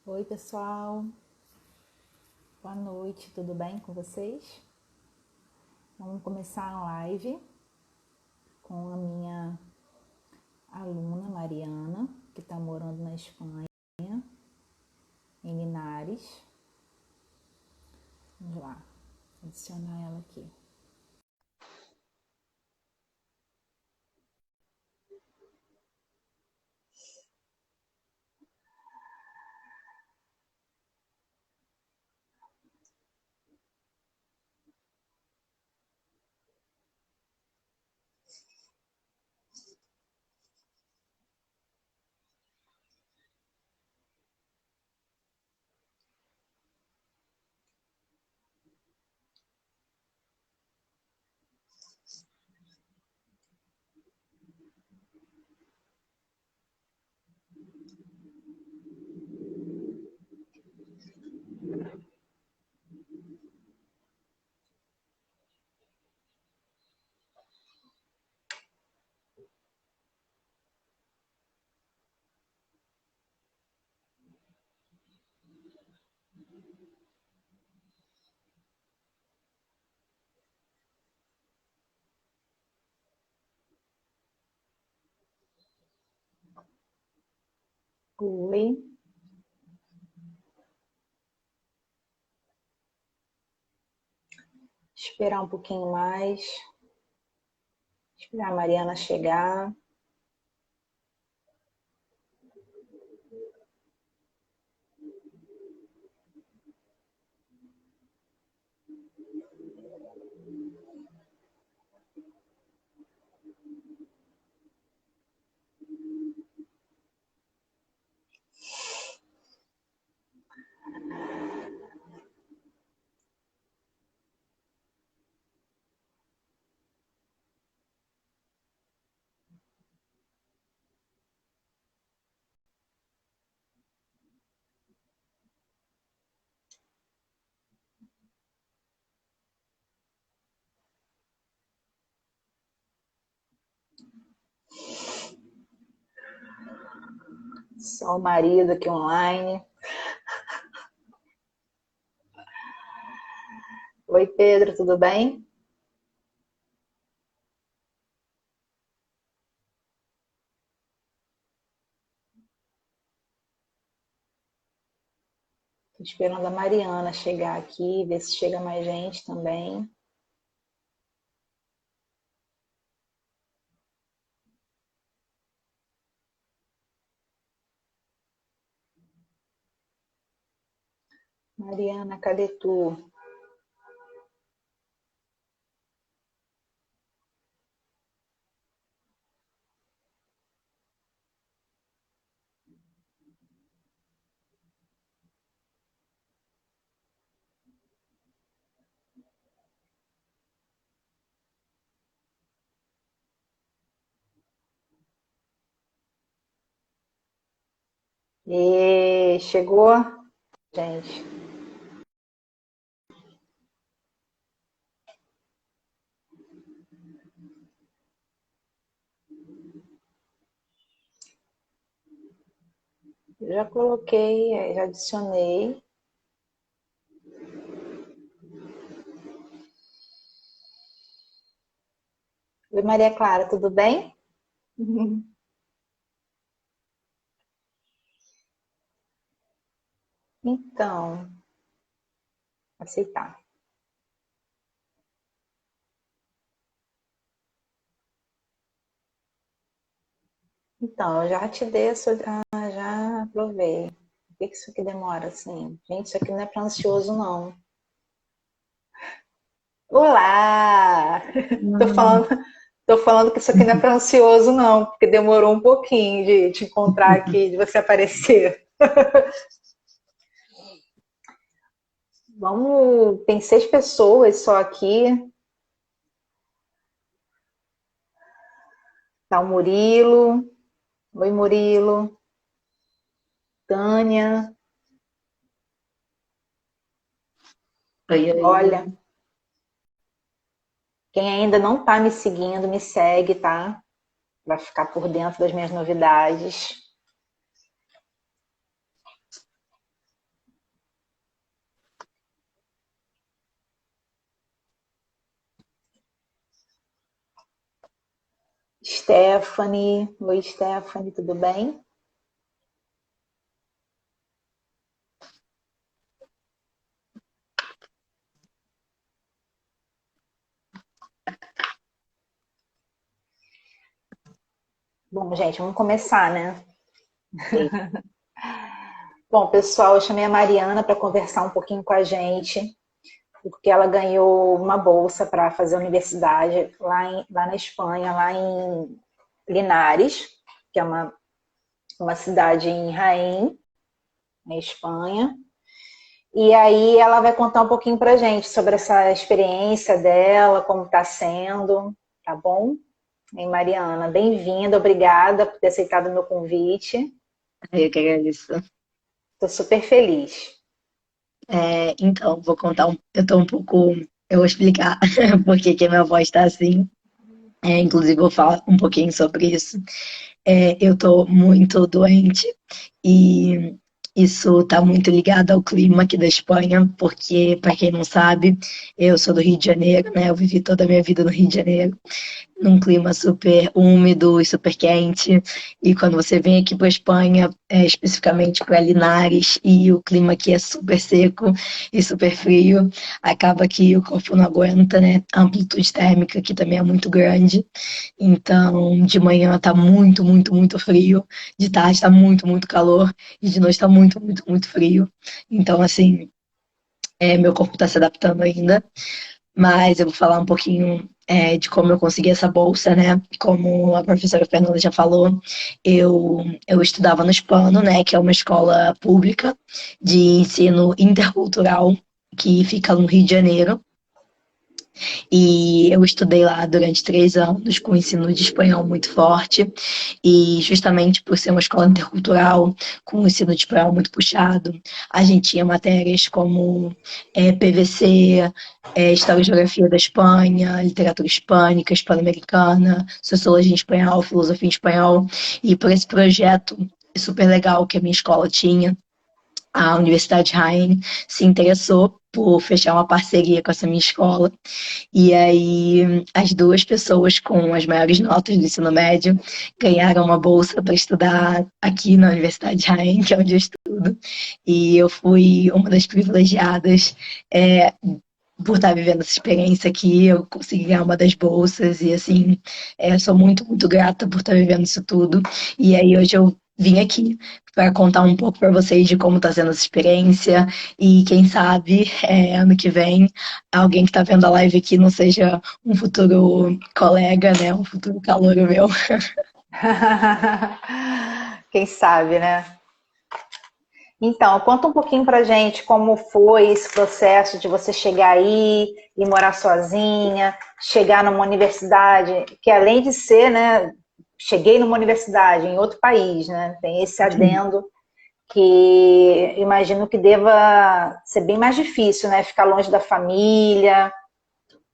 Oi, pessoal. Boa noite, tudo bem com vocês? Vamos começar a live com a minha aluna Mariana, que está morando na Espanha, em Linares. Vamos lá, adicionar ela aqui. Oi. Esperar um pouquinho mais. Esperar a Mariana chegar. Só o marido aqui online. Oi, Pedro, tudo bem? Estou esperando a Mariana chegar aqui, ver se chega mais gente também. Mariana, cadê tu? E chegou, gente. Já coloquei, já adicionei. Oi, Maria Clara, tudo bem? Então, aceitar. Então, eu já te dei a sua. Ah, já aprovei. Por que isso aqui demora assim? Gente, isso aqui não é para ansioso, não. Olá! Tô falando, tô falando que isso aqui não é para ansioso, não, porque demorou um pouquinho de te encontrar aqui, de você aparecer. Vamos, tem 6 pessoas só aqui. Tá o Murilo. Oi, Murilo. Tânia. Oi, oi. Olha, quem ainda não tá me seguindo, me segue, tá? Pra ficar por dentro das minhas novidades. Stephanie. Oi, Stephanie, tudo bem? Bom, gente, vamos começar, né? Sim. Bom, pessoal, eu chamei a Mariana para conversar um pouquinho com a gente, porque ela ganhou uma bolsa para fazer a universidade lá na Espanha, lá em Linares, que é uma cidade em Jaén, na Espanha. E aí ela vai contar um pouquinho para a gente sobre essa experiência dela, como está sendo, tá bom? E Mariana, bem-vinda, obrigada por ter aceitado o meu convite. Eu que agradeço. Estou super feliz. Então, vou contar eu tô um pouco. Eu vou explicar por que que a minha voz tá assim. Inclusive, vou falar um pouquinho sobre isso. Eu tô muito doente e isso tá muito ligado ao clima aqui da Espanha, porque, para quem não sabe, eu sou do Rio de Janeiro, né? Eu vivi toda a minha vida no Rio de Janeiro, num clima super úmido e super quente. E quando você vem aqui para a Espanha, especificamente para Linares, e o clima aqui é super seco e super frio, acaba que o corpo não aguenta, né? A amplitude térmica aqui também é muito grande. Então, de manhã tá muito, muito, muito frio, de tarde tá muito, muito calor, e de noite tá muito, muito, muito frio. Então, assim, meu corpo tá se adaptando ainda. Mas eu vou falar um pouquinho de como eu consegui essa bolsa, né? Como a professora Fernanda já falou, eu estudava no Hispano, né? Que é uma escola pública de ensino intercultural que fica no Rio de Janeiro. E eu estudei lá durante 3 anos com ensino de espanhol muito forte. E justamente por ser uma escola intercultural, com um ensino de espanhol muito puxado, a gente tinha matérias como PVC, História e Geografia da Espanha, Literatura Hispânica, Hispano-Americana, Sociologia em Espanhol, Filosofia em Espanhol. E por esse projeto super legal que a minha escola tinha, a Universidade Jaén se interessou por fechar uma parceria com essa minha escola. E aí, as duas pessoas com as maiores notas do ensino médio ganharam uma bolsa para estudar aqui na Universidade de Jaén, que é onde eu estudo. E eu fui uma das privilegiadas. Por estar vivendo essa experiência aqui, eu consegui ganhar uma das bolsas e assim, sou muito, muito grata por estar vivendo isso tudo. E aí hoje eu vim aqui para contar um pouco para vocês de como está sendo essa experiência e quem sabe ano que vem alguém que está vendo a live aqui não seja um futuro colega, né, um futuro calouro meu. Quem sabe, né? Então, conta um pouquinho pra gente como foi esse processo de você chegar aí e morar sozinha, chegar numa universidade, que além de ser, né, cheguei numa universidade em outro país, né, tem esse adendo que imagino que deva ser bem mais difícil, né, ficar longe da família.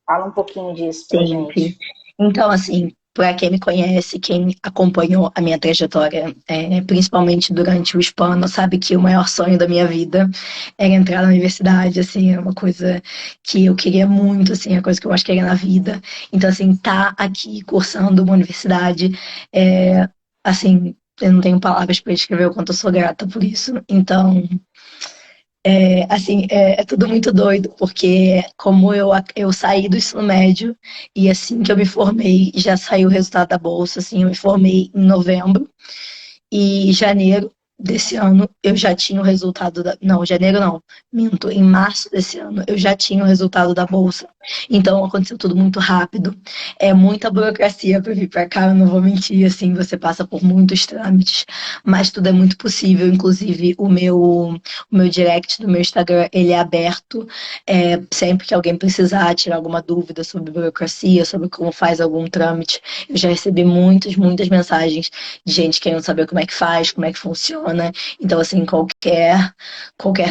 Fala um pouquinho disso pra Sim, sim. gente. Então, assim, para quem me conhece, quem acompanhou a minha trajetória, principalmente durante o hispano, sabe que o maior sonho da minha vida era entrar na universidade, assim, é uma coisa que eu queria muito, assim, é a coisa que eu mais queria na vida. Então, assim, tá aqui cursando uma universidade, assim, eu não tenho palavras para descrever o quanto eu sou grata por isso. Então, assim, é tudo muito doido, porque como eu saí do ensino médio e assim que eu me formei, já saiu o resultado da bolsa, assim, eu me formei em novembro e janeiro desse ano eu já tinha o resultado da. Não, janeiro não, minto. Em março desse ano eu já tinha o resultado da bolsa. Então aconteceu tudo muito rápido. É muita burocracia para vir para cá, eu não vou mentir, assim, você passa por muitos trâmites, mas tudo é muito possível. Inclusive o meu direct do meu Instagram, ele é aberto. Sempre que alguém precisar tirar alguma dúvida sobre burocracia, sobre como faz algum trâmite, eu já recebi muitas, muitas mensagens de gente querendo saber como é que faz, como é que funciona. Então, assim, qualquer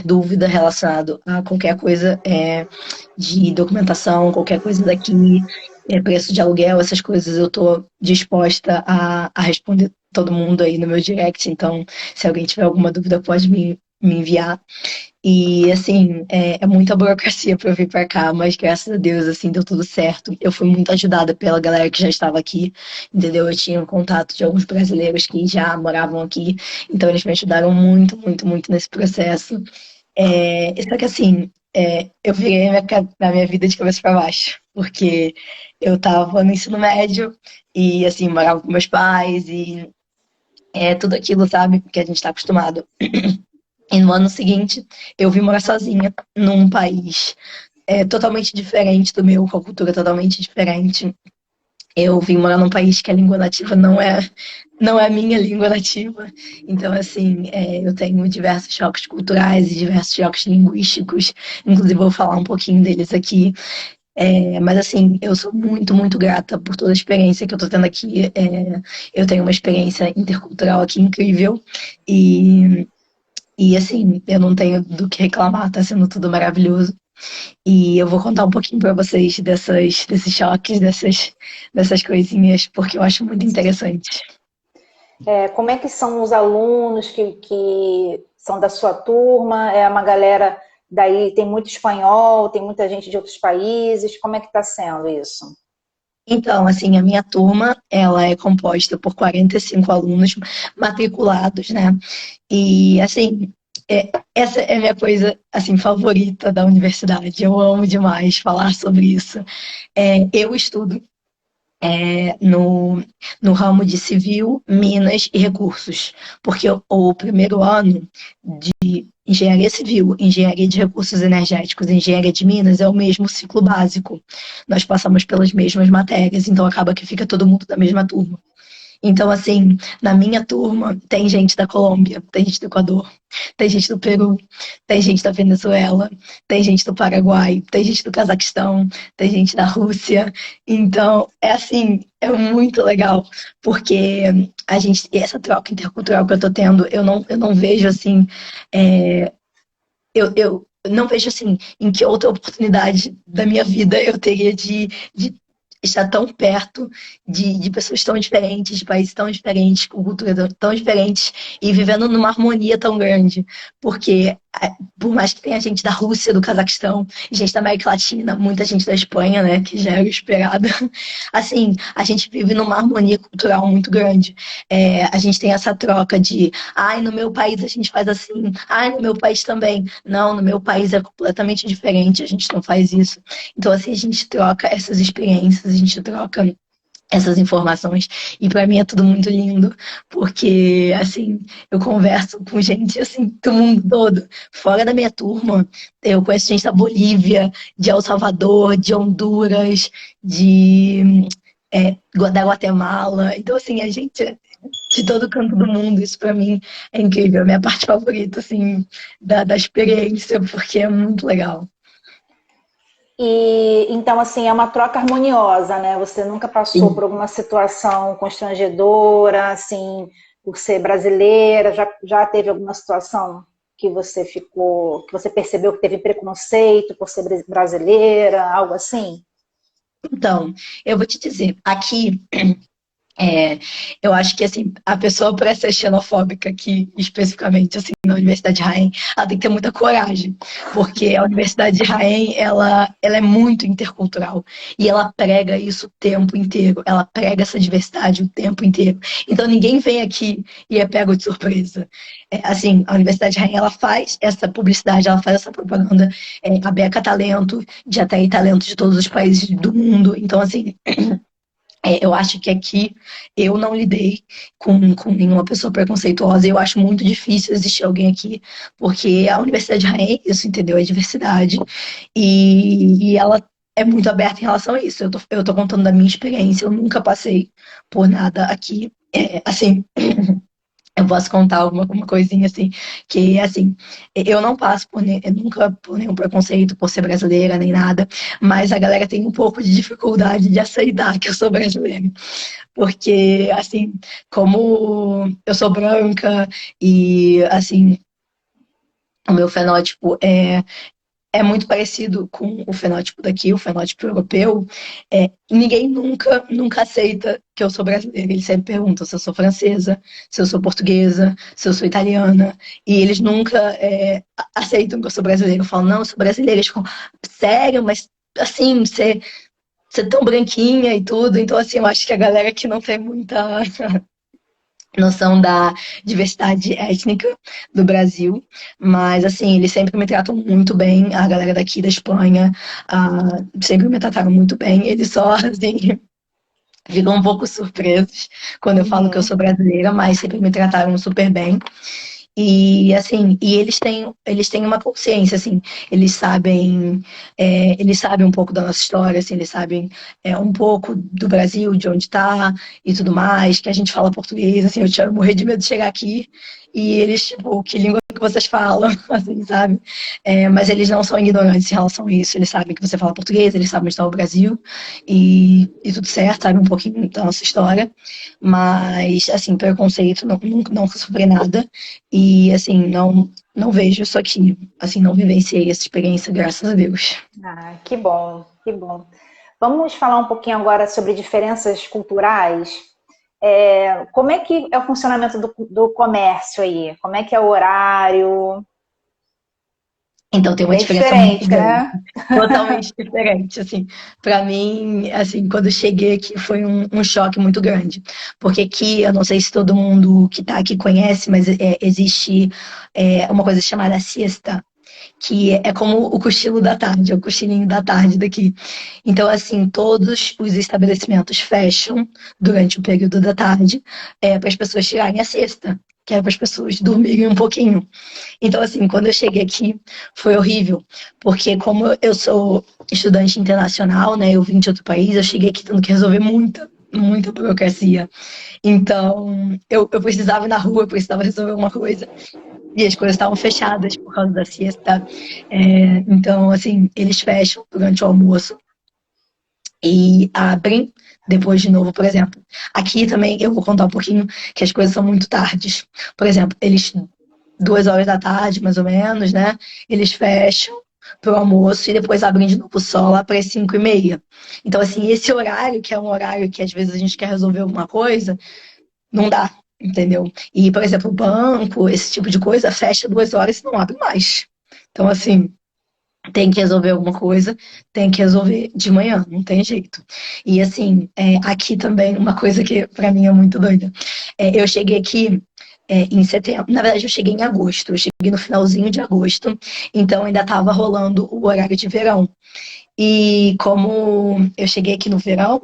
dúvida relacionada a qualquer coisa de documentação, qualquer coisa daqui, preço de aluguel, essas coisas, eu estou disposta a responder todo mundo aí no meu direct. Então, se alguém tiver alguma dúvida, pode me enviar. E, assim, é muita burocracia para eu vir para cá, mas graças a Deus, assim, deu tudo certo. Eu fui muito ajudada pela galera que já estava aqui, entendeu? Eu tinha um contato de alguns brasileiros que já moravam aqui, então eles me ajudaram muito, muito, muito nesse processo. Só que, assim, eu virei a minha vida de cabeça para baixo, porque eu estava no ensino médio e, assim, morava com meus pais e tudo aquilo, sabe, que a gente está acostumado. E no ano seguinte, eu vim morar sozinha num país totalmente diferente do meu, com a cultura totalmente diferente. Eu vim morar num país que a língua nativa não é a minha língua nativa. Então, assim, eu tenho diversos choques culturais e diversos choques linguísticos. Inclusive, vou falar um pouquinho deles aqui. Mas, assim, eu sou muito, muito grata por toda a experiência que eu tô tendo aqui. Eu tenho uma experiência intercultural aqui incrível. E assim, eu não tenho do que reclamar, tá sendo tudo maravilhoso. E eu vou contar um pouquinho para vocês desses choques, dessas coisinhas, porque eu acho muito interessante. Como é que são os alunos que são da sua turma? É uma galera daí, tem muito espanhol, tem muita gente de outros países. Como é que está sendo isso? Então, assim, a minha turma, ela é composta por 45 alunos matriculados, né? E, assim, essa é a minha coisa, assim, favorita da universidade. Eu amo demais falar sobre isso. Eu estudo no ramo de civil, minas e recursos, porque o primeiro ano de engenharia civil, engenharia de recursos energéticos e engenharia de minas é o mesmo ciclo básico. Nós passamos pelas mesmas matérias, então acaba que fica todo mundo da mesma turma. Então, assim, na minha turma tem gente da Colômbia, tem gente do Equador, tem gente do Peru, tem gente da Venezuela, tem gente do Paraguai, tem gente do Cazaquistão, tem gente da Rússia. Então, é assim, é muito legal, porque essa troca intercultural que eu tô tendo, eu não vejo assim, eu não vejo assim, em que outra oportunidade da minha vida eu teria de estar tão perto de pessoas tão diferentes, de países tão diferentes, com culturas tão diferentes e vivendo numa harmonia tão grande. Porque, por mais que tenha gente da Rússia, do Cazaquistão, gente da América Latina, muita gente da Espanha, né, que já era esperada, assim, a gente vive numa harmonia cultural muito grande. A gente tem essa troca de, ai, no meu país a gente faz assim, ai, no meu país também. Não, no meu país é completamente diferente, a gente não faz isso. Então, assim, a gente troca essas experiências, a gente troca essas informações. E para mim é tudo muito lindo, porque, assim, eu converso com gente, assim, do mundo todo. Fora da minha turma, eu conheço gente da Bolívia, de El Salvador, de Honduras, da Guatemala. Então, assim, a gente é de todo canto do mundo. Isso para mim é incrível. É a minha parte favorita, assim, da experiência, porque é muito legal. E então, assim, é uma troca harmoniosa, né? Você nunca passou Sim. por alguma situação constrangedora, assim, por ser brasileira? Já teve alguma situação que você ficou, que você percebeu que teve preconceito por ser brasileira, algo assim? Então, eu vou te dizer, aqui É, eu acho que assim, a pessoa para ser xenofóbica aqui, especificamente assim, na Universidade de Raen, ela tem que ter muita coragem, porque a Universidade de Raen, ela é muito intercultural e ela prega isso o tempo inteiro, ela prega essa diversidade o tempo inteiro. Então ninguém vem aqui e é pego de surpresa. Assim, a Universidade de Raen, ela faz essa publicidade, ela faz essa propaganda, a Beca Talento, de atrair talentos de todos os países do mundo. Então, assim, eu acho que aqui eu não lidei com nenhuma pessoa preconceituosa. Eu acho muito difícil existir alguém aqui, porque a Universidade de Rainha é isso, entendeu? É diversidade. E ela é muito aberta em relação a isso. Eu tô contando da minha experiência, eu nunca passei por nada aqui. Assim, eu posso contar alguma coisinha assim, que assim, eu não passo nunca por nenhum preconceito por ser brasileira nem nada, mas a galera tem um pouco de dificuldade de aceitar que eu sou brasileira. Porque, assim, como eu sou branca e, assim, o meu fenótipo é muito parecido com o fenótipo daqui, o fenótipo europeu. Ninguém nunca aceita que eu sou brasileira. Eles sempre perguntam se eu sou francesa, se eu sou portuguesa, se eu sou italiana. E eles nunca aceitam que eu sou brasileira. Eu falo, não, eu sou brasileira. Eles ficam, sério, mas assim, você é tão branquinha e tudo. Então, assim, eu acho que a galera que não tem muita noção da diversidade étnica do Brasil, mas assim, eles sempre me tratam muito bem, a galera daqui da Espanha, sempre me trataram muito bem, eles só, assim, ficam um pouco surpresos quando eu falo que eu Uhum. sou brasileira, mas sempre me trataram super bem. E assim, eles têm uma consciência, assim, eles sabem um pouco da nossa história, assim, eles sabem um pouco do Brasil, de onde está e tudo mais, que a gente fala português, assim, eu tinha morrer de medo de chegar aqui e eles, tipo, que língua que vocês falam, assim, sabe? Mas eles não são ignorantes em relação a isso, eles sabem que você fala português, eles sabem onde está o Brasil e tudo certo, sabem um pouquinho da nossa história, mas, assim, preconceito, não sofri nada. E, assim, não vejo isso aqui. Assim, não vivenciei essa experiência, graças a Deus. Ah, que bom, que bom. Vamos falar um pouquinho agora sobre diferenças culturais. Como é que é o funcionamento do comércio aí? Como é que é o horário? Então, tem uma Bem diferença muito diferente, grande. né? Totalmente diferente, assim. Para mim, assim, quando eu cheguei aqui foi um choque muito grande. Porque aqui, eu não sei se todo mundo que está aqui conhece, mas existe uma coisa chamada siesta, que é como o cochilo da tarde, é o cochilinho da tarde daqui. Então, assim, todos os estabelecimentos fecham durante o período da tarde para as pessoas tirarem a siesta, que é para as pessoas dormirem um pouquinho. Então, assim, quando eu cheguei aqui, foi horrível, porque como eu sou estudante internacional, né, eu vim de outro país, eu cheguei aqui tendo que resolver muita burocracia. Então, eu precisava ir na rua, eu precisava resolver alguma coisa, e as coisas estavam fechadas por causa da siesta. Então, assim, eles fecham durante o almoço e abrem depois de novo, por exemplo. Aqui também eu vou contar um pouquinho que as coisas são muito tardes. Por exemplo, eles 2 horas da tarde, mais ou menos, né? Eles fecham pro almoço e depois abrem de novo só lá para as 5h30. Então, assim, esse horário, que é um horário que às vezes a gente quer resolver alguma coisa, não dá, entendeu? E, por exemplo, o banco, esse tipo de coisa, fecha 2 horas e não abre mais. Então, assim, tem que resolver alguma coisa, tem que resolver de manhã, não tem jeito. E assim, aqui também, uma coisa que pra mim é muito doida. Eu cheguei aqui em setembro, na verdade eu cheguei em agosto, eu cheguei no finalzinho de agosto, então ainda estava rolando o horário de verão. E como eu cheguei aqui no verão,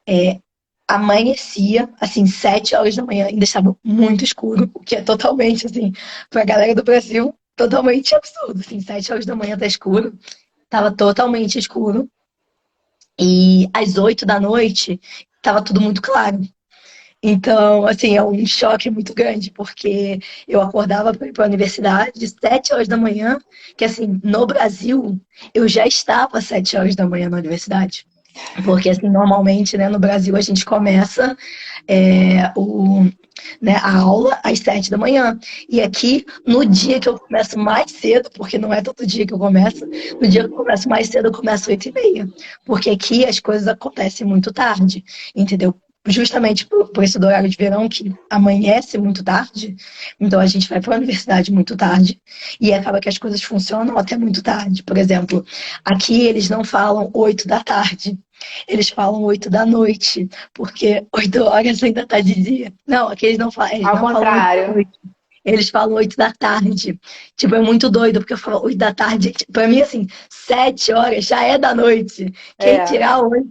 é, amanhecia, assim, 7 horas da manhã, ainda estava muito escuro, o que é totalmente, assim, pra galera do Brasil, totalmente absurdo, assim, 7 horas da manhã tá escuro. Tava totalmente escuro. E às 8 da noite, tava tudo muito claro. Então, assim, é um choque muito grande, porque eu acordava para ir para a universidade 7 horas da manhã, que assim, no Brasil, eu já estava às 7 horas da manhã na universidade. Porque, assim, normalmente, né, no Brasil a gente começa é, o, a aula às 7 da manhã. E aqui, no dia que eu começo mais cedo, porque não é todo dia que eu começo, no dia que eu começo mais cedo, eu começo 8h30. Porque aqui as coisas acontecem muito tarde, entendeu? Justamente por esse do horário de verão que amanhece muito tarde, então a gente vai para a universidade muito tarde e acaba que as coisas funcionam até muito tarde. Por exemplo, aqui eles não falam 8 da tarde, eles falam 8 da noite, porque 8 horas ainda tá de dia. Não, aqui eles não falam, eles Ao não falam 8 da noite. contrário. Eles falam 8 da tarde. Tipo, é muito doido, porque eu falo 8 da tarde. Pra mim, assim, 7 horas já é da noite. Quem É, tirar 8?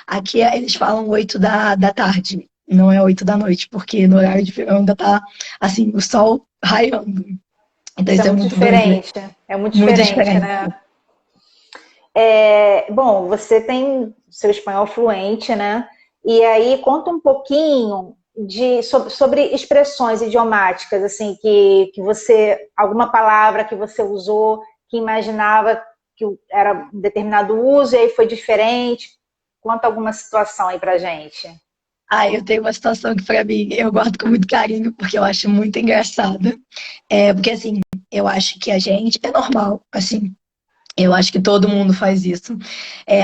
Aqui eles falam 8 da tarde. Não é 8 da noite, porque no horário de verão ainda tá, assim, o sol raiando. Então isso é isso é muito muito doido, né? diferente. É muito Muito diferente, diferente. né? Bom, você tem seu espanhol fluente, né? E aí conta um pouquinho sobre expressões idiomáticas, assim, que você, alguma palavra que você usou, que imaginava que era um determinado uso e aí foi diferente. Conta alguma situação aí pra gente. Eu tenho uma situação que pra mim eu guardo com muito carinho, porque eu acho muito engraçada. Porque assim, eu acho que a gente é normal, assim, Eu acho que todo mundo faz isso.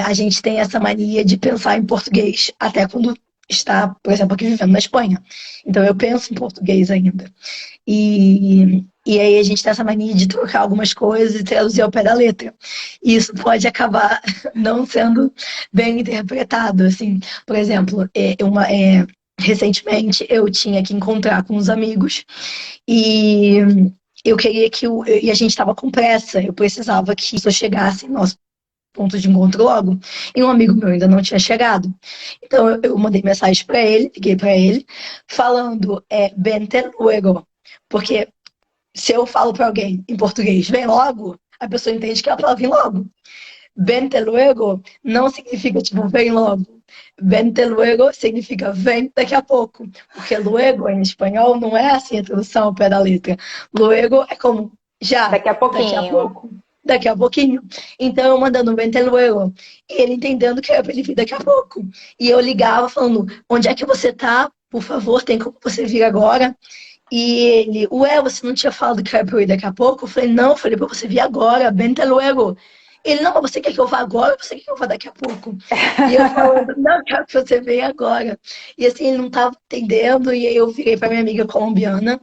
A gente tem essa mania de pensar em português, até quando está, por exemplo, aqui vivendo na Espanha. Então eu penso em português ainda. E aí a gente tem essa mania de trocar algumas coisas e traduzir ao pé da letra. E isso pode acabar não sendo bem interpretado. Assim, por exemplo, recentemente eu tinha que encontrar com uns amigos e eu queria e a gente estava com pressa, eu precisava que isso chegasse em nosso ponto de encontro logo. E um amigo meu ainda não tinha chegado. Então eu mandei mensagem para ele, liguei para ele, falando vente luego. Porque se eu falo para alguém em português, vem logo, a pessoa entende que ela fala vem logo. Vente luego não significa tipo vem logo. Vente luego significa vem daqui a pouco. Porque luego em espanhol não é assim a tradução ao pé da letra. Luego é como já, Daqui a daqui a pouquinho. pouco, daqui a pouquinho. Então eu mandando vente luego. E ele entendendo que era pra ele vir daqui a pouco. E eu ligava falando, onde é que você tá? Por favor, tem como você vir agora? E ele, ué, você não tinha falado que era pra eu ir daqui a pouco? Eu falei, não, eu falei pra você vir agora, vente luego. Ele, não, mas você quer que eu vá agora ou você quer que eu vá daqui a pouco? E eu falando, não, quero que você venha agora. E assim, ele não estava entendendo, e aí eu virei para minha amiga colombiana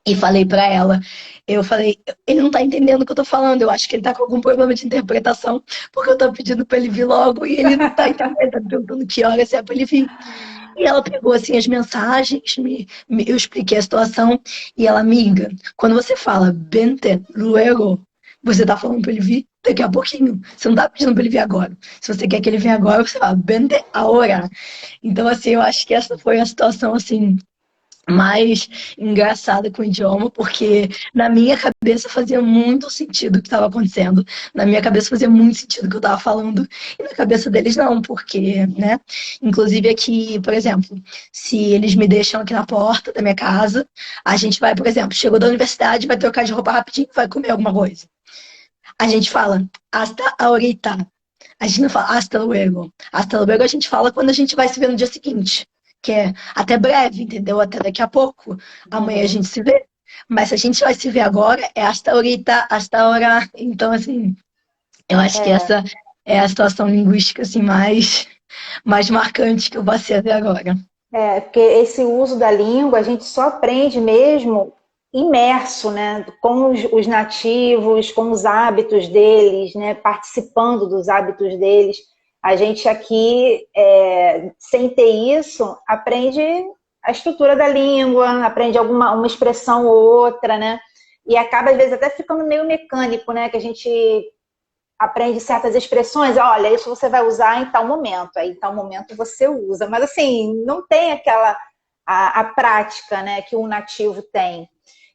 e falei para ela, eu falei, ele não tá entendendo o que eu tô falando, eu acho que ele tá com algum problema de interpretação, porque eu tô pedindo para ele vir logo e ele não tá entendendo, tá perguntando que horas é para ele vir. E ela pegou assim as mensagens, eu expliquei a situação, e ela, amiga, quando você fala vente luego, você tá falando pra ele vir daqui a pouquinho. Você não tá pedindo pra ele vir agora. Se você quer que ele venha agora, você fala vente ahora. Então, assim, eu acho que essa foi a situação, assim, mais engraçada com o idioma, porque na minha cabeça fazia muito sentido o que estava acontecendo, na minha cabeça fazia muito sentido o que eu estava falando, e na cabeça deles não, porque, né? Inclusive aqui, por exemplo, se eles me deixam aqui na porta da minha casa, a gente vai, por exemplo, chegou da universidade, vai trocar de roupa rapidinho, vai comer alguma coisa. A gente fala hasta ahorita. A gente não fala hasta luego. Hasta luego a gente fala quando a gente vai se ver no dia seguinte. Que é até breve, entendeu? Até daqui a pouco. Amanhã a Uhum. gente se vê. Mas se a gente vai se ver agora, é hasta ahorita, hasta ahora. Então, assim, eu acho que É, essa é a situação linguística, assim, mais marcante que eu passei até agora. porque esse uso da língua a gente só aprende mesmo imerso, né, com os nativos, com os hábitos deles, né, participando dos hábitos deles. A gente aqui, sem ter isso, aprende a estrutura da língua, aprende uma expressão ou outra, né, e acaba às vezes até ficando meio mecânico, né, que a gente aprende certas expressões, olha, isso você vai usar em tal momento, aí em tal momento você usa, mas assim, não tem aquela a prática, né, que um nativo tem.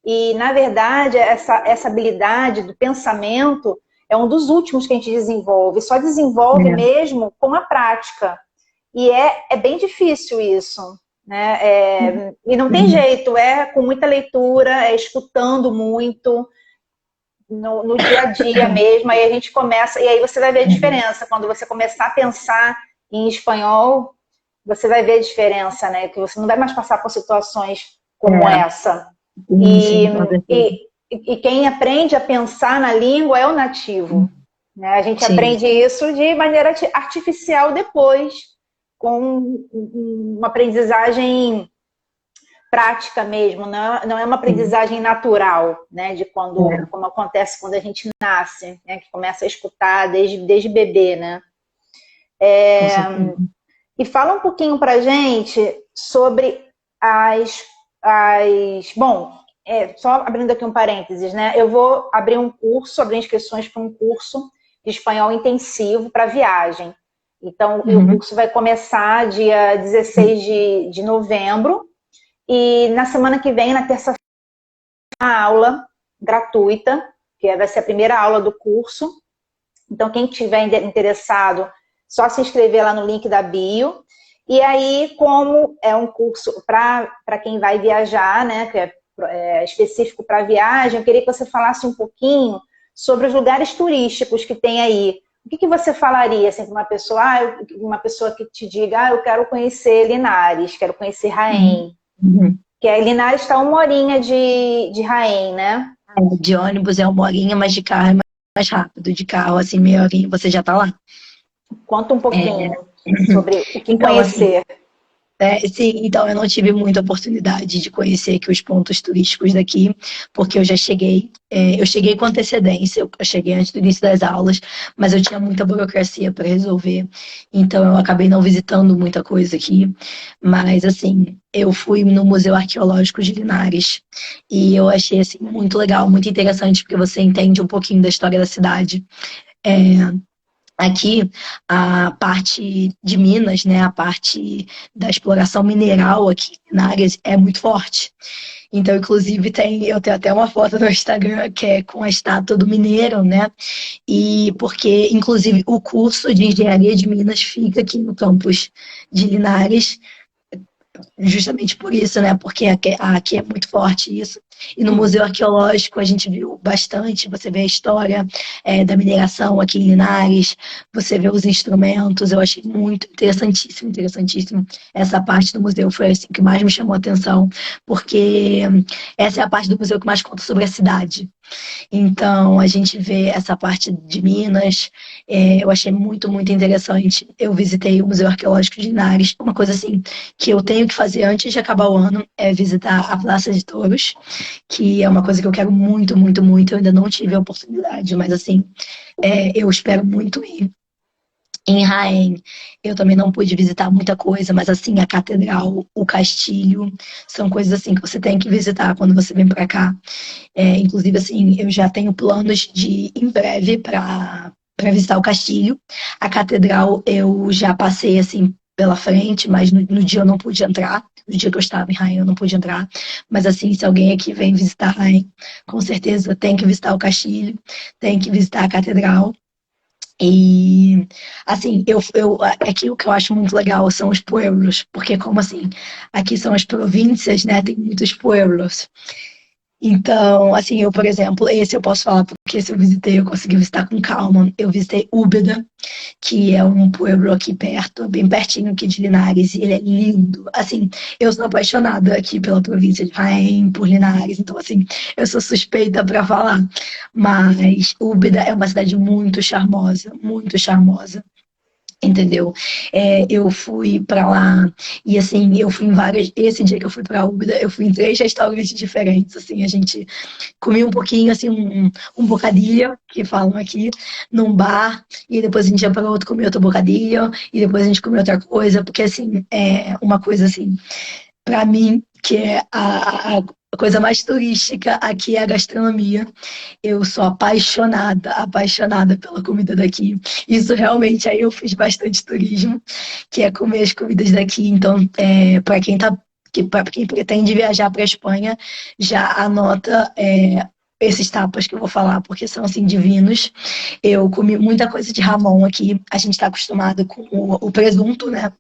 E, na verdade, essa habilidade do pensamento é um dos últimos que a gente desenvolve, só desenvolve É, mesmo com a prática. E é bem difícil isso, né? E não tem uhum, jeito, é com muita leitura, é escutando muito, no dia a dia mesmo, aí a gente começa, e aí você vai ver a diferença, quando você começar a pensar em espanhol, você vai ver a diferença, né? Que você não vai mais passar por situações como é, essa. sim, E, sim, com certeza. e, e quem aprende a pensar na língua é o nativo. Né? A gente Sim, aprende isso de maneira artificial depois, com uma aprendizagem prática mesmo, não é uma sim, aprendizagem natural, né, de é, como acontece quando a gente nasce, né, que começa a escutar desde bebê, né. com certeza. E fala um pouquinho para gente sobre bom, só abrindo aqui um parênteses, né, eu vou abrir inscrições para um curso de espanhol intensivo para viagem. Então, o Uhum, curso vai começar dia 16 de novembro, e na semana que vem, na terça-feira, uma aula gratuita, que vai ser a primeira aula do curso. Então, quem tiver interessado, só se inscrever lá no link da bio. E aí, como é um curso para quem vai viajar, né, que é específico para viagem, eu queria que você falasse um pouquinho sobre os lugares turísticos que tem aí. O que você falaria assim, para uma pessoa que te diga, eu quero conhecer Linares, quero conhecer uhum, Raém, uhum. que a Linares está uma horinha de Raém, né? De ônibus é uma horinha, mas de carro é mais rápido, de carro, assim, meia horinha, você já tá lá. Conta um É, pouquinho sobre o que então, assim, conhecer. sim, então eu não tive muita oportunidade de conhecer aqui os pontos turísticos daqui, porque eu já cheguei, eu cheguei com antecedência, eu cheguei antes do início das aulas, mas eu tinha muita burocracia para resolver, então eu acabei não visitando muita coisa aqui. Mas assim, eu fui no Museu Arqueológico de Linares e eu achei assim muito legal, muito interessante, porque você entende um pouquinho da história da cidade. É, Aqui, a parte de Minas, né, a parte da exploração mineral aqui na área é muito forte. Então, inclusive, eu tenho até uma foto no Instagram que é com a estátua do mineiro, né? E porque, inclusive, o curso de engenharia de Minas fica aqui no campus de Linares, justamente por isso, né? Porque aqui é muito forte isso. E no Museu Arqueológico a gente viu bastante, você vê a história da mineração aqui em Linares, você vê os instrumentos, eu achei muito interessantíssimo, interessantíssimo. Essa parte do museu foi assim, que mais me chamou a atenção, porque essa é a parte do museu que mais conta sobre a cidade. Então, a gente vê essa parte de Minas, eu achei muito, muito interessante. Eu visitei o Museu Arqueológico de Linares, uma coisa assim que eu tenho que fazer antes de acabar o ano é visitar a Praça de Touros, que é uma coisa que eu quero muito, muito, muito. Eu ainda não tive a oportunidade, mas assim, eu espero muito ir. Em Raém, eu também não pude visitar muita coisa, mas assim, a catedral, o castilho, são coisas assim que você tem que visitar quando você vem para cá. Inclusive, assim, eu já tenho planos de, em breve, para visitar o castilho. A catedral eu já passei, assim, pela frente, mas no dia eu não pude entrar. No dia que eu estava em Rainha, eu não pude entrar. Mas, assim, se alguém aqui vem visitar Rainha, com certeza tem que visitar o castilho, tem que visitar a catedral. E, assim, aqui o que eu acho muito legal são os pueblos, porque como assim, aqui são as províncias, né, tem muitos pueblos. Então, assim, eu, por exemplo, esse eu posso falar porque esse eu visitei, eu consegui visitar com calma. Eu visitei Úbeda, que é um pueblo aqui perto, bem pertinho aqui de Linares, e ele é lindo. Assim, eu sou apaixonada aqui pela província de Jaén, por Linares, então, assim, eu sou suspeita para falar. Mas Úbeda é uma cidade muito charmosa, muito charmosa. Entendeu? Eu fui pra lá e assim, eu fui em várias. Esse dia que eu fui pra Úbeda, eu fui em 3 restaurantes diferentes. Assim, a gente comia um pouquinho, assim, um bocadilho, que falam aqui, num bar, e depois a gente ia para outro comer outro bocadilho, e depois a gente comia outra coisa, porque assim, é uma coisa assim, pra mim, que é a coisa mais turística aqui é a gastronomia. Eu sou apaixonada, apaixonada pela comida daqui. Isso realmente, aí eu fiz bastante turismo, que é comer as comidas daqui. Então, para quem tá, para quem pretende viajar para a Espanha, já anota esses tapas que eu vou falar, porque são assim divinos. Eu comi muita coisa de Ramon aqui. A gente está acostumado com o presunto, né?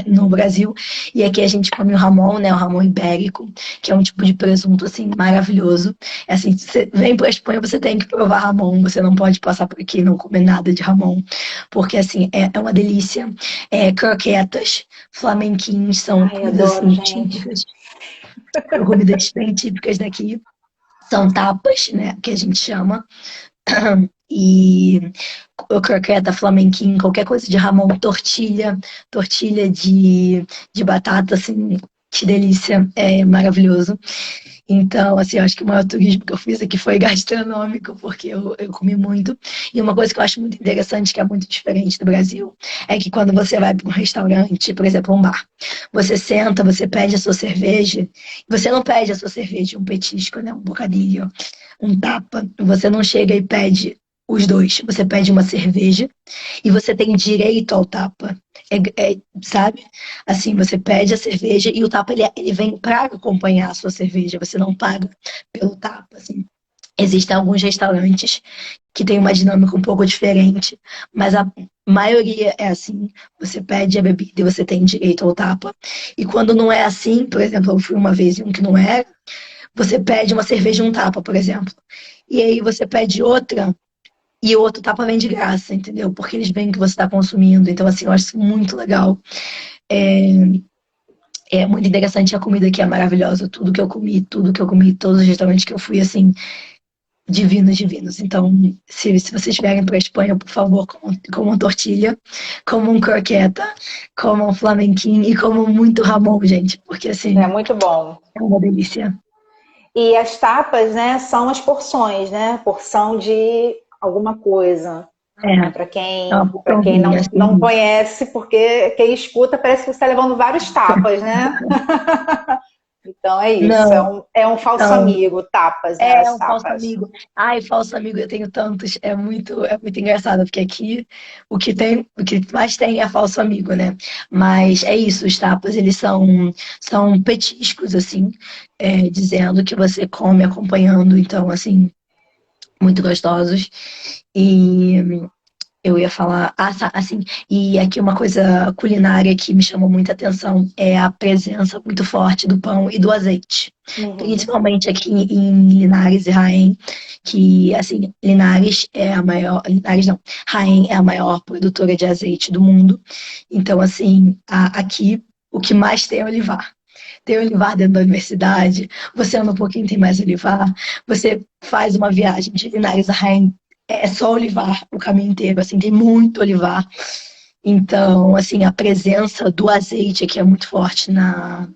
No Brasil. E aqui a gente come o Ramon, né? O Ramon ibérico, que é um tipo de presunto, assim, maravilhoso. É assim, você vem para a Espanha, você tem que provar Ramon. Você não pode passar por aqui e não comer nada de Ramon. Porque, assim, é uma delícia. Croquetas, flamenquinhos, são Ai, comidas, adoro, assim, gente. típicas. São comidas bem típicas daqui. São tapas, né? Que a gente chama. E o croqueta, flamenquinho, qualquer coisa de Ramon, tortilha de batata, assim, que delícia, é maravilhoso. Então, assim, eu acho que o maior turismo que eu fiz aqui foi gastronômico, porque eu comi muito. E uma coisa que eu acho muito interessante, que é muito diferente do Brasil, é que quando você vai para um restaurante, por exemplo, um bar, você senta, você pede a sua cerveja, você não pede a sua cerveja, um petisco, né, um bocadinho, um tapa, você não chega e pede os dois, você pede uma cerveja e você tem direito ao tapa. Sabe? Assim, você pede a cerveja e o tapa ele vem para acompanhar a sua cerveja, você não paga pelo tapa, assim. Existem alguns restaurantes que têm uma dinâmica um pouco diferente, mas a maioria é assim, você pede a bebida e você tem direito ao tapa. E quando não é assim, por exemplo, eu fui uma vez em um que não era, você pede uma cerveja e um tapa, por exemplo. E aí você pede outra e o outro tapa vem de graça, entendeu? Porque eles veem que você está consumindo. Então, assim, eu acho isso muito legal. É, é muito interessante, a comida aqui é maravilhosa. Tudo que eu comi, todos os restaurantes que eu fui, assim, divinos, divinos. Então, se vocês vierem para a Espanha, por favor, comam tortilha, comam croqueta, comam flamenquinho e comam muito Ramon, gente, porque É assim, muito bom. é uma delícia. E as tapas, né, são as porções, né? Porção de alguma coisa. Né? É, é uma Para quem porçãozinha, não assim. conhece, porque quem escuta parece que você está levando vários tapas, né? Então é isso, Não, é um falso não. amigo, tapas, né? É As um falso tapas. amigo. Ai, falso amigo, eu tenho tantos. É muito engraçado, porque aqui o que mais tem é falso amigo, né? Mas é isso, os tapas, são petiscos, assim, dizendo que você come acompanhando, então, assim, muito gostosos. E eu ia falar, assim, e aqui uma coisa culinária que me chamou muita atenção é a presença muito forte do pão e do azeite. Uhum. Principalmente aqui em Linares e Raém, que, assim, Linares é a maior, Linares não, Raém é a maior produtora de azeite do mundo. Então, assim, aqui o que mais tem é olivar. Tem olivar dentro da universidade, você anda um pouquinho, tem mais olivar, você faz uma viagem de Linares a Raém, é só olivar o caminho inteiro, assim, tem muito olivar. Então, assim, a presença do azeite aqui é muito forte na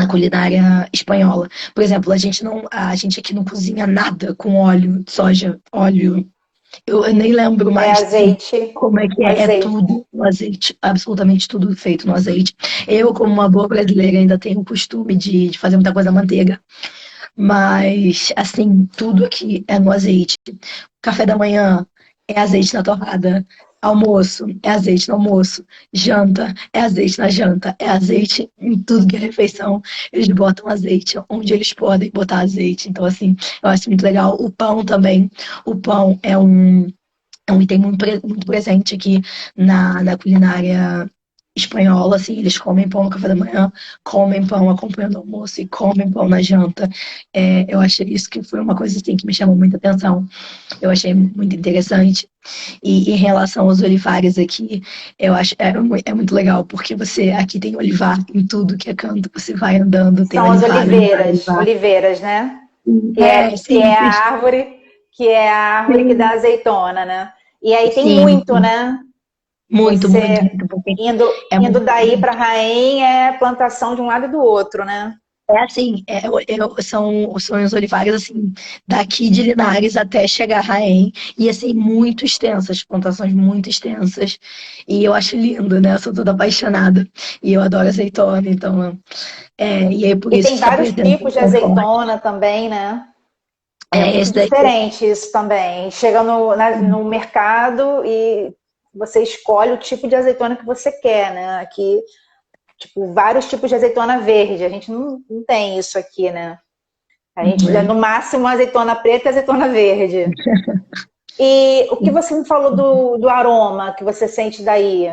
culinária espanhola. Por exemplo, a gente aqui não cozinha nada com óleo de soja, óleo. Eu nem lembro É mais assim, azeite, como é que é. É azeite. tudo no azeite, absolutamente tudo feito no azeite. Eu, como uma boa brasileira, ainda tenho o costume de fazer muita coisa na manteiga. Mas, assim, tudo aqui é no azeite. Café da manhã é azeite na torrada. Almoço é azeite no almoço. Janta é azeite na janta. É azeite em tudo que é refeição. Eles botam azeite onde eles podem botar azeite. Então, assim, eu acho muito legal. O pão também. O pão é um item muito presente aqui na culinária espanhola, assim, eles comem pão no café da manhã, comem pão acompanhando o almoço e comem pão na janta. Eu achei isso que foi uma coisa assim, que me chamou muita atenção. Eu achei muito interessante. E em relação aos olivares aqui, eu acho é muito legal, porque você aqui tem olivar em tudo que é canto, você vai andando, tem São as olivar, olivar, oliveiras, olivar. oliveiras, né? Que Sim, é a árvore que dá sim, azeitona, né? E aí tem sim, muito, né? muito, muito, Você muito, porque é indo muito daí para presente. Rainha é plantação de um lado e do outro, né? É assim, são os olivares assim, daqui de Linares até chegar a Raém, e assim, muito extensas, plantações muito extensas, e eu acho lindo, né? Eu sou toda apaixonada, e eu adoro azeitona, então, e aí por E isso tem que a vários presença tipos de é tão forte. azeitona também, né? É É, muito esse daí, diferente isso também. Chega no mercado e você escolhe o tipo de azeitona que você quer, né? Aqui, tipo, vários tipos de azeitona verde. A gente não tem isso aqui, né? A gente dá no máximo azeitona preta e azeitona verde. E o que você me falou do aroma que você sente daí?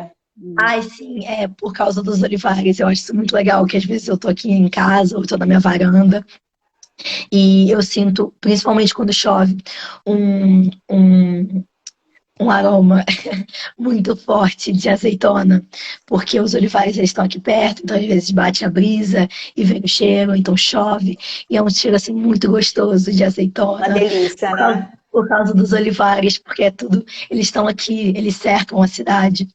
ai, sim, é por causa dos olivares, eu acho isso muito legal, que às vezes eu tô aqui em casa, ou tô na minha varanda, e eu sinto, principalmente quando chove, um, um, um aroma muito forte de azeitona, porque os olivares eles estão aqui perto, então às vezes bate a brisa e vem o cheiro, então chove, e é um cheiro assim muito gostoso de Uma azeitona, delícia, né? por causa dos olivares, porque é tudo, eles estão aqui, eles cercam a cidade.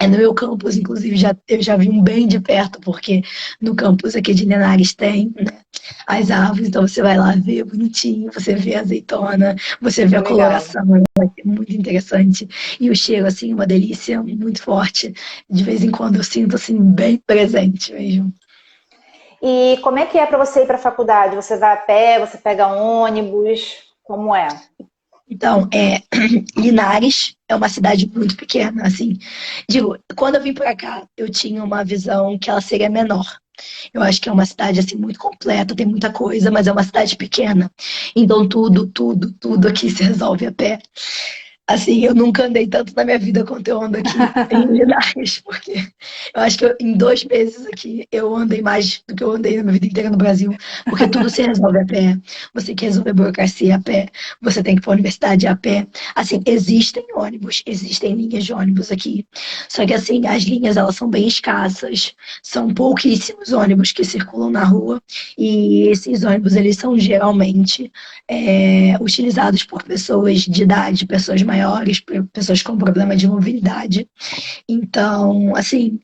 No meu campus, inclusive, eu já vi um bem de perto, porque no campus aqui de Linares tem, né, as árvores, então você vai lá ver bonitinho, você vê a azeitona, você vê Que a legal. coloração, é muito interessante. E o cheiro, assim, uma delícia, muito forte. De vez em quando eu sinto, assim, bem presente mesmo. E como é que é para você ir para a faculdade? Você vai a pé, você pega ônibus? Como é? Então, Linares é uma cidade muito pequena, assim. Digo, quando eu vim para cá, eu tinha uma visão que ela seria menor. Eu acho que é uma cidade assim muito completa, tem muita coisa, mas é uma cidade pequena. Então tudo aqui se resolve a pé. Assim, eu nunca andei tanto na minha vida quanto eu ando aqui em Linares, porque eu acho que em 2 meses aqui eu andei mais do que eu andei na minha vida inteira no Brasil, porque tudo se resolve a pé. Você quer resolver burocracia a pé, você tem que ir para a universidade a pé. Assim, existem ônibus, existem linhas de ônibus aqui. Só que assim, as linhas elas são bem escassas, são pouquíssimos ônibus que circulam na rua, e esses ônibus eles são geralmente utilizados por pessoas de idade, pessoas maiores, pessoas com problema de mobilidade. Então, assim,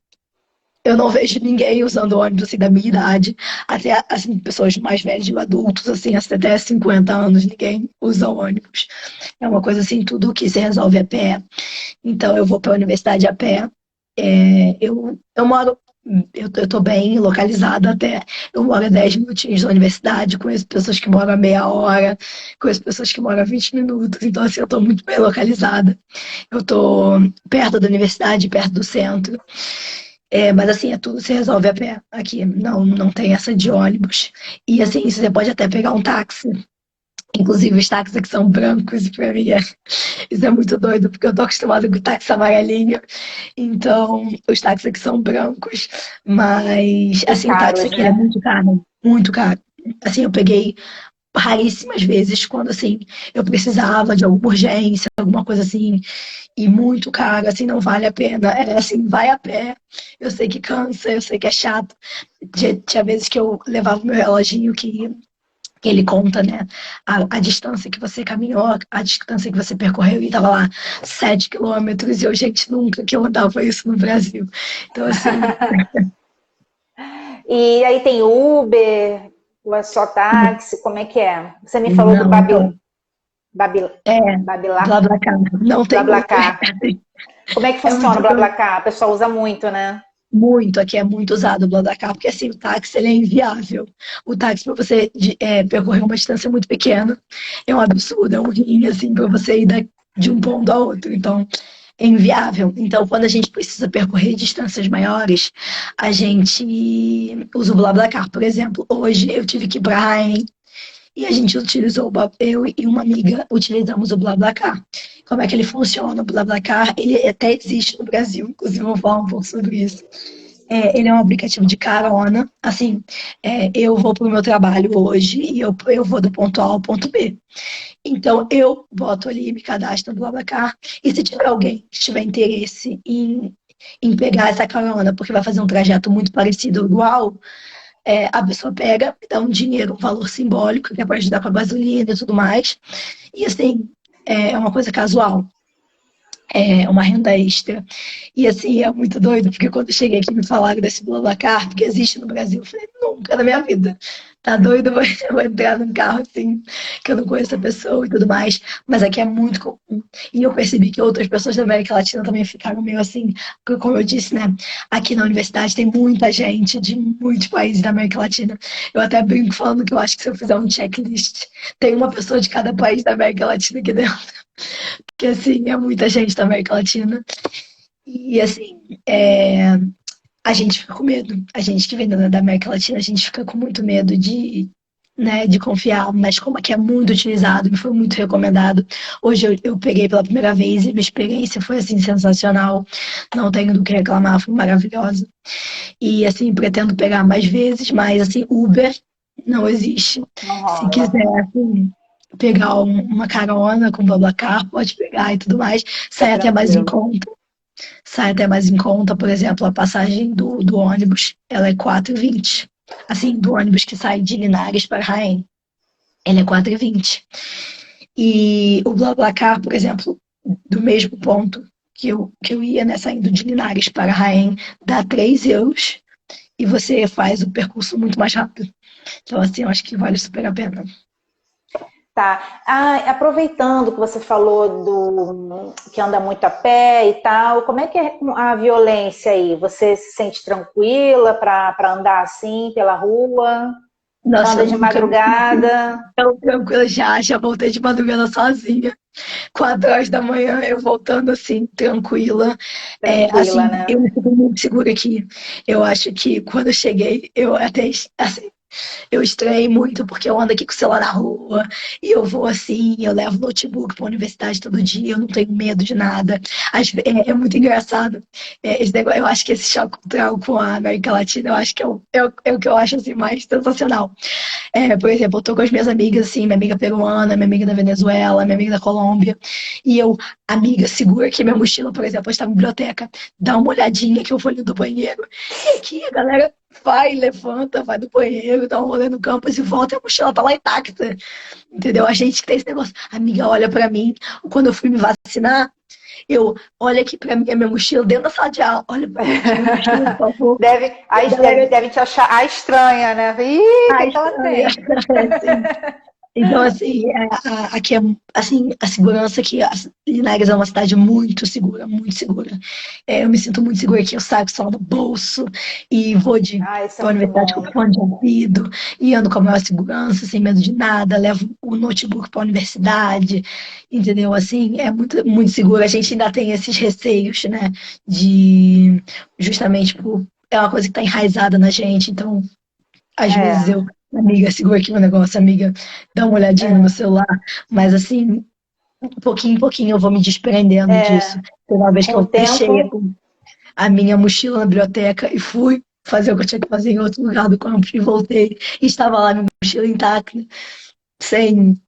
eu não vejo ninguém usando ônibus assim, da minha idade, até assim, pessoas mais velhas, adultos, assim, até 50 anos, ninguém usa ônibus. É uma coisa assim, tudo que se resolve a pé. Então, eu vou para a universidade a pé. Eu moro, eu tô bem localizada até. Eu moro a 10 minutinhos da universidade, conheço pessoas que moram a meia hora, conheço pessoas que moram a 20 minutos, então assim, eu tô muito bem localizada. Eu tô perto da universidade, perto do centro. Mas assim, tudo se resolve a pé aqui, não tem essa de ônibus. E assim, você pode até pegar um táxi. Inclusive, os táxis aqui são brancos, e pra mim isso é muito doido, porque eu tô acostumada com táxi amarelinho. Então, os táxis aqui são brancos, mas, E assim, o táxi caros, aqui ele é né? muito caro, muito caro. Assim, eu peguei raríssimas vezes quando, assim, eu precisava de alguma urgência, alguma coisa assim, e muito caro, assim, não vale a pena. É assim, vai a pé, eu sei que cansa, eu sei que é chato. Tinha vezes que eu levava o meu reloginho que ele conta, né, a distância que você caminhou, a distância que você percorreu, e tava lá 7 quilômetros, e eu, gente, nunca que eu andava isso no Brasil. Então, assim, E aí tem Uber, ou é só táxi, como é que é? Você me falou do não, então, Babil, é, Babilá, BlaBlaCar, não tem Uber. BlaBlaCar. Como é que É funciona muito o doido. BlaBlaCar? O pessoal usa muito, né? Muito, aqui é muito usado o BlaBlaCar, porque assim, o táxi ele é inviável. O táxi, para você percorrer uma distância muito pequena, é um absurdo, é um rim, assim, para você ir de um ponto a outro. Então, é inviável. Então, quando a gente precisa percorrer distâncias maiores, a gente usa o BlaBlaCar. Por exemplo, hoje eu tive que ir para Rain e a gente utilizou, eu e uma amiga utilizamos o BlaBlaCar. Como é que ele funciona? O BlaBlaCar, ele até existe no Brasil, inclusive eu vou falar um pouco sobre isso. Ele é um aplicativo de carona. Assim, eu vou para o meu trabalho hoje e eu vou do ponto A ao ponto B. Então, eu boto ali, me cadastro no BlaBlaCar. E se tiver alguém que tiver interesse em pegar essa carona, porque vai fazer um trajeto muito parecido, igual, a pessoa pega, dá um dinheiro, um valor simbólico, que é para ajudar com a gasolina e tudo mais. E assim, é uma coisa casual, é uma renda extra. E assim, é muito doido, porque quando eu cheguei aqui me falaram desse BlaBlaCar, que existe no Brasil, eu falei, nunca na minha vida. Tá doido? Eu vou entrar num carro assim, que eu não conheço a pessoa e tudo mais. Mas aqui é muito comum. E eu percebi que outras pessoas da América Latina também ficaram meio assim, porque, como eu disse, né? Aqui na universidade tem muita gente de muitos países da América Latina. Eu até brinco falando que eu acho que se eu fizer um checklist, tem uma pessoa de cada país da América Latina aqui dentro. Porque assim, é muita gente da América Latina. E assim, a gente fica com medo. A gente que vem da América Latina, a gente fica com muito medo de confiar, mas como aqui é muito utilizado, me foi muito recomendado. Hoje eu peguei pela primeira vez e minha experiência foi assim sensacional. Não tenho do que reclamar, foi maravilhosa. E assim, pretendo pegar mais vezes, mas assim, Uber não existe. Não Se rola. quiser assim, pegar uma carona com o BlaBlaCar, pode pegar e tudo mais, Fica sai até mais em tranquilo. conta. Sai até mais em conta, por exemplo, a passagem do ônibus, ela é 4,20. Assim, do ônibus que sai de Linares para Raém, ele é 4,20. E o BlaBlaCar, por exemplo, do mesmo ponto que eu ia, né, saindo de Linares para Raém, dá 3 euros e você faz o percurso muito mais rápido. Então, assim, eu acho que vale super a pena. Tá. Ah, aproveitando que você falou do que anda muito a pé e tal, como é que é a violência aí? Você se sente tranquila para andar assim pela rua? Nossa, Anda de nunca me senti madrugada? tão tranquila. Já voltei de madrugada sozinha. 4 horas da manhã, eu voltando assim, tranquila. Tranquila, Assim, né? eu me sinto muito segura aqui. Eu acho que quando eu cheguei, eu até, assim, Eu estranhei muito porque eu ando aqui com o celular na rua e eu vou assim, eu levo notebook para a universidade todo dia, eu não tenho medo de nada. É muito engraçado. Esse negócio, eu acho que esse choque cultural com a América Latina, eu acho que é o que eu acho assim, mais sensacional. Por exemplo, eu tô com as minhas amigas, assim, minha amiga peruana, minha amiga da Venezuela, minha amiga da Colômbia, e eu, amiga, segura aqui minha mochila, por exemplo, eu estava na biblioteca, dá uma olhadinha que eu vou ali do banheiro. E aqui a galera vai, levanta, vai do banheiro, dá um rolê no campus e volta e a mochila tá lá intacta. Entendeu? A gente que tem esse negócio. Amiga, olha pra mim, quando eu fui me vacinar, olha aqui pra mim, a minha mochila dentro da sala de aula, olha pra mim aqui, minha mochila, por favor. E a galera, Deve te achar a estranha, né? Ih, o que ai, que ela estranha. tem? Assim, então, assim, aqui é, assim, a segurança aqui, Linares é uma cidade muito segura, muito segura. Eu me sinto muito segura aqui, eu saio com o celular no bolso e vou Ah, isso é pra muito universidade com bom. fone de ouvido e ando com a maior segurança, sem medo de nada, levo o notebook pra universidade, entendeu? Assim, é muito, muito seguro. A gente ainda tem esses receios, né, de, justamente, é uma coisa que tá enraizada na gente, então às vezes É, amiga, segura aqui meu negócio, amiga, dá uma olhadinha no meu é, celular. Mas assim, pouquinho em pouquinho eu vou me desprendendo disso. é. Teve uma vez que Com o eu deixei tempo, a minha mochila na biblioteca e fui fazer o que eu tinha que fazer em outro lugar do campus e voltei. E estava lá minha mochila intacta, sem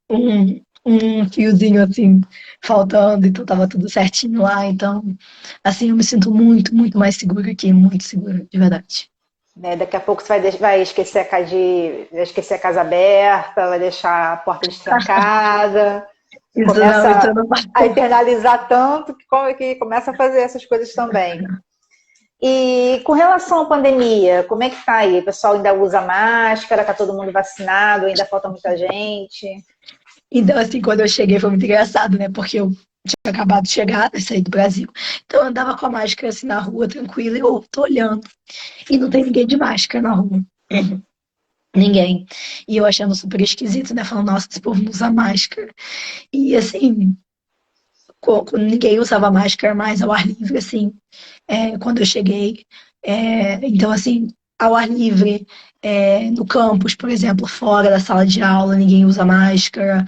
um fiozinho assim faltando, então estava tudo certinho lá. Então, assim, eu me sinto muito, muito mais segura aqui, muito segura, de verdade. né? Daqui a pouco você vai esquecer vai esquecer a casa aberta, vai deixar a porta destrancada, Isso não, isso eu começa não a faço. internalizar tanto que começa a fazer essas coisas também. E com relação à pandemia, como é que tá aí? O pessoal ainda usa máscara? Tá todo mundo vacinado? Ainda falta muita gente? Então, assim, quando eu cheguei foi muito engraçado, né? Porque eu tinha acabado de chegar, né, sair do Brasil. Então eu andava com a máscara assim na rua, tranquila, e eu tô olhando. E não tem ninguém de máscara na rua. Ninguém. E eu achando super esquisito, né? Falando, nossa, esse povo não usa máscara. E assim, ninguém usava máscara mais ao ar livre, assim, quando eu cheguei. Então, assim, ao ar livre, no campus, por exemplo, fora da sala de aula, ninguém usa máscara,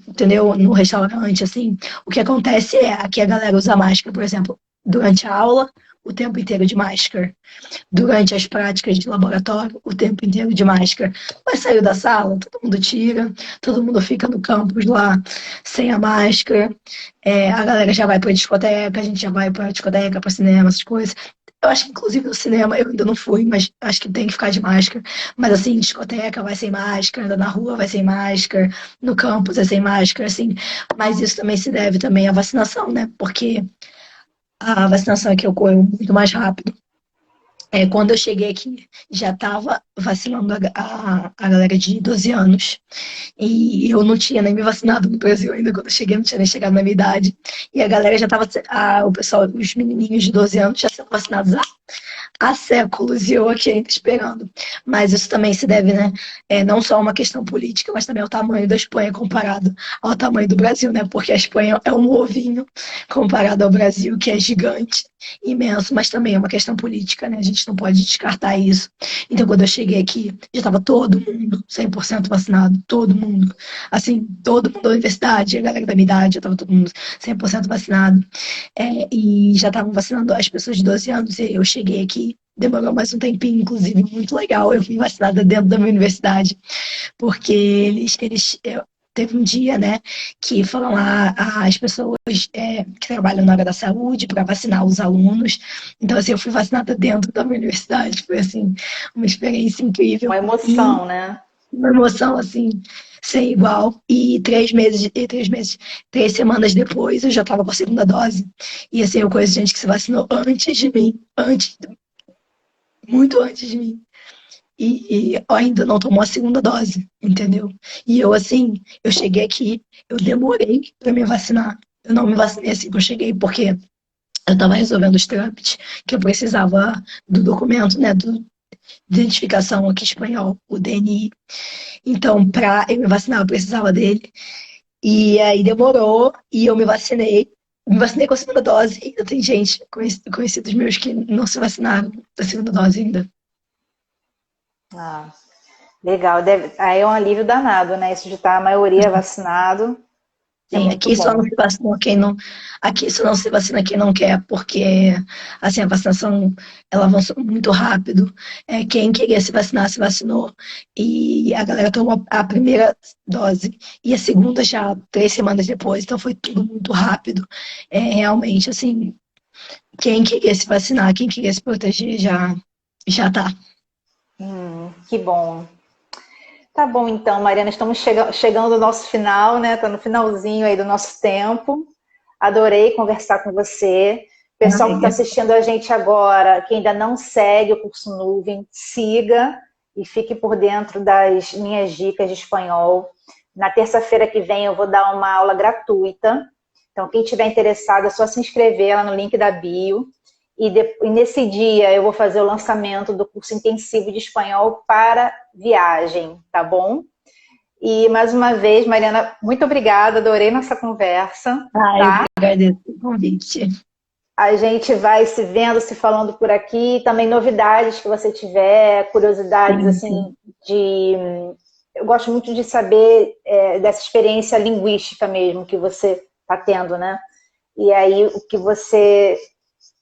entendeu? No restaurante, assim, o que acontece é que a galera usa máscara, por exemplo, durante a aula, o tempo inteiro de máscara. Durante as práticas de laboratório, o tempo inteiro de máscara. Mas saiu da sala, todo mundo tira, todo mundo fica no campus lá sem a máscara. A galera já vai pra discoteca, a gente já vai pra discoteca, pra cinema, essas coisas. Eu acho que, inclusive, no cinema eu ainda não fui, mas acho que tem que ficar de máscara. Mas, assim, discoteca vai sem máscara, anda na rua vai sem máscara, no campus é sem máscara, assim. Mas isso também se deve também à vacinação, né? Porque a vacinação aqui ocorreu muito mais rápido. Quando eu cheguei aqui, já estava vacinando a galera de 12 anos. E eu não tinha nem me vacinado no Brasil ainda. Quando eu cheguei, não tinha nem chegado na minha idade. E a galera já estava, o pessoal, os menininhos de 12 anos já sendo vacinados há séculos e eu aqui ainda esperando. Mas isso também se deve, né? Não só a uma questão política, mas também ao tamanho da Espanha comparado ao tamanho do Brasil, né? Porque a Espanha é um ovinho comparado ao Brasil, que é gigante, imenso, mas também é uma questão política, né? A gente não pode descartar isso. Então, quando eu cheguei aqui, já estava todo mundo 100% vacinado, todo mundo. Assim, todo mundo da universidade, a galera da minha idade, já estava todo mundo 100% vacinado. E já estavam vacinando as pessoas de 12 anos, e eu cheguei aqui, demorou mais um tempinho, inclusive, muito legal. Eu fui vacinada dentro da minha universidade, porque teve um dia, né, que foram lá as pessoas que trabalham na área da saúde para vacinar os alunos. Então, assim, eu fui vacinada dentro da minha universidade. Foi, assim, uma experiência incrível Uma e emoção, né? uma emoção, assim, sem igual. E 3 depois, eu já estava com a segunda dose. E, assim, eu conheço gente que se vacinou antes de mim, muito antes de mim. E ainda não tomou a segunda dose, entendeu? E eu, assim, eu cheguei aqui, eu demorei para me vacinar. Eu não me vacinei assim que eu cheguei, porque eu estava resolvendo os trâmites que eu precisava do documento, né, do identificação aqui espanhol, o DNI. Então, para eu me vacinar, eu precisava dele. E aí demorou, e eu me vacinei. Me vacinei com a segunda dose. E ainda tem gente, conhecidos meus, que não se vacinaram da segunda dose ainda. Ah. Legal. Aí é um alívio danado, né? Isso de estar a maioria vacinado é Sim, muito aqui só não bom. se vacina quem não, aqui só não se vacina quem não quer, porque assim, a vacinação ela avançou muito rápido. Quem queria se vacinou e a galera tomou a primeira dose e a segunda já 3 semanas depois, então foi tudo muito rápido. Realmente, assim, quem queria se vacinar, quem queria se proteger já tá. Que bom. Tá bom, então, Mariana, estamos chegando ao nosso final, né? Tá no finalzinho aí do nosso tempo. Adorei conversar com você. Pessoal que está Amiga. assistindo a gente agora, que ainda não segue o curso Nuvem, siga e fique por dentro das minhas dicas de espanhol. Na terça-feira que vem eu vou dar uma aula gratuita. Então, quem tiver interessado, é só se inscrever lá no link da bio. E nesse dia eu vou fazer o lançamento do curso intensivo de espanhol para viagem, tá bom? E mais uma vez, Mariana, muito obrigada, adorei nossa conversa, Eu tá? que agradeço o convite. A gente vai se vendo, se falando por aqui, também novidades que você tiver, curiosidades Sim, assim sim. de. Eu gosto muito de saber dessa experiência linguística mesmo que você está tendo, né? E aí o que você.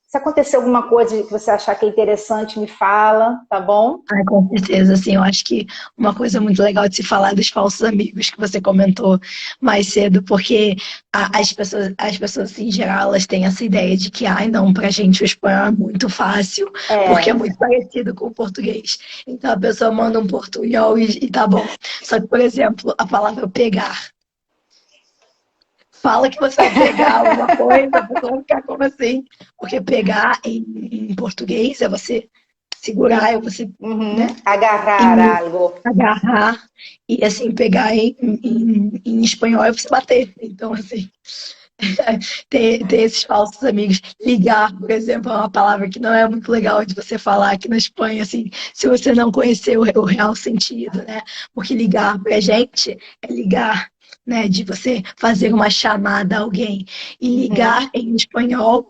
Se acontecer alguma coisa que você achar que é interessante, me fala, tá bom? Com certeza, assim, eu acho que uma coisa muito legal de se falar dos falsos amigos que você comentou mais cedo, porque as pessoas assim, em geral, elas têm essa ideia de que, ai, não, pra gente o espanhol é muito fácil, porque é É. muito parecido com o português. Então a pessoa manda um portunhol e tá bom. Só que, por exemplo, a palavra pegar. Fala que você vai pegar alguma coisa, a pessoa vai ficar como assim? Porque pegar em português é você segurar, é você, né? Agarrar E algo. agarrar e assim pegar em espanhol é você bater. Então, assim, ter esses falsos amigos. Ligar, por exemplo, é uma palavra que não é muito legal de você falar aqui na Espanha, assim, se você não conhecer o real sentido, né? Porque ligar pra gente é ligar. Né, de você fazer uma chamada a alguém e ligar Uhum. em espanhol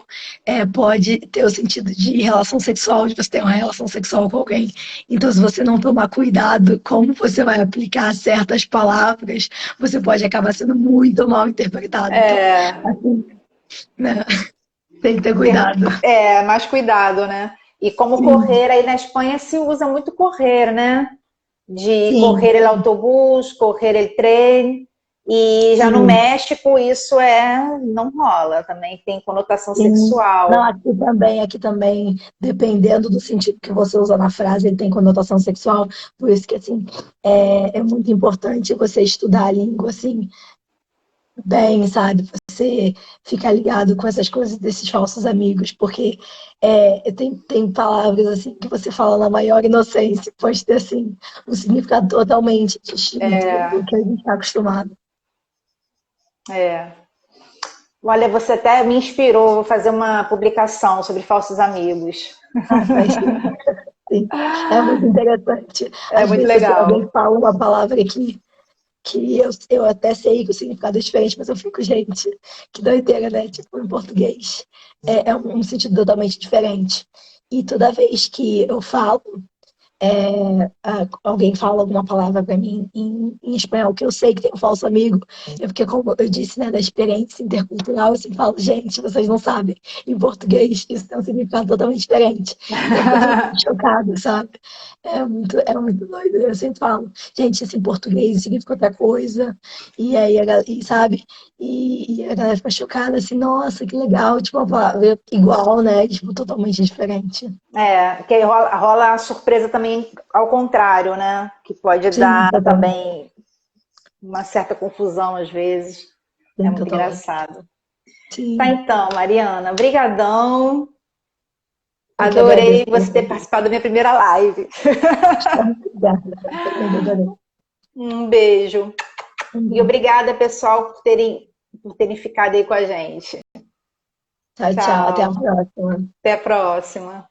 pode ter o sentido de relação sexual, de você ter uma relação sexual com alguém. Então, se você não tomar cuidado como você vai aplicar certas palavras, você pode acabar sendo muito mal interpretado. Então, É, assim, né? Tem que ter cuidado. mais cuidado, né? E como Sim, correr, aí na Espanha se usa muito correr, né? De sim, correr el autobus, correr el trem. E já no sim, México isso não rola, também tem conotação sim. Não, sexual. aqui também, dependendo do sentido que você usa na frase, ele tem conotação sexual. Por isso que, assim, é muito importante você estudar a língua, assim, bem, sabe? Você ficar ligado com essas coisas desses falsos amigos, porque tem palavras assim que você fala na maior inocência, pode ter assim um significado totalmente distinto do É, que a gente está acostumado. é. Olha, você até me inspirou, vou fazer uma publicação sobre falsos amigos. Mas sim, é muito interessante. É Às muito vezes alguém legal. fala uma palavra que eu até sei que o significado é diferente, mas eu fico, gente, que doideira, né? Tipo, em português é um sentido totalmente diferente. E toda vez que eu falo, alguém fala alguma palavra para mim em espanhol, que eu sei que tem um falso amigo, porque, como eu disse, né, da experiência intercultural, eu sempre falo, gente, vocês não sabem, em português isso tem um significado totalmente diferente. E a pessoa fica chocada, sabe? É muito doido. Eu sempre falo, gente, isso em português significa outra coisa, e aí, sabe? E a galera fica chocada, assim, nossa, que legal, tipo, uma palavra igual, né? Tipo, totalmente diferente. Que aí rola a surpresa também ao contrário, né? Que pode Sim, dar totalmente. também uma certa confusão às vezes. É Sim, muito totalmente. engraçado. Tá Sim. então, Mariana, brigadão. Eu que Adorei agradeço pelo você ter convite. participado da minha primeira live. Obrigada. Também adorei. Um beijo. E Uhum. obrigada, pessoal, por terem ficado aí com a gente. Tchau, tchau. Até a Tchau. próxima. Até a próxima.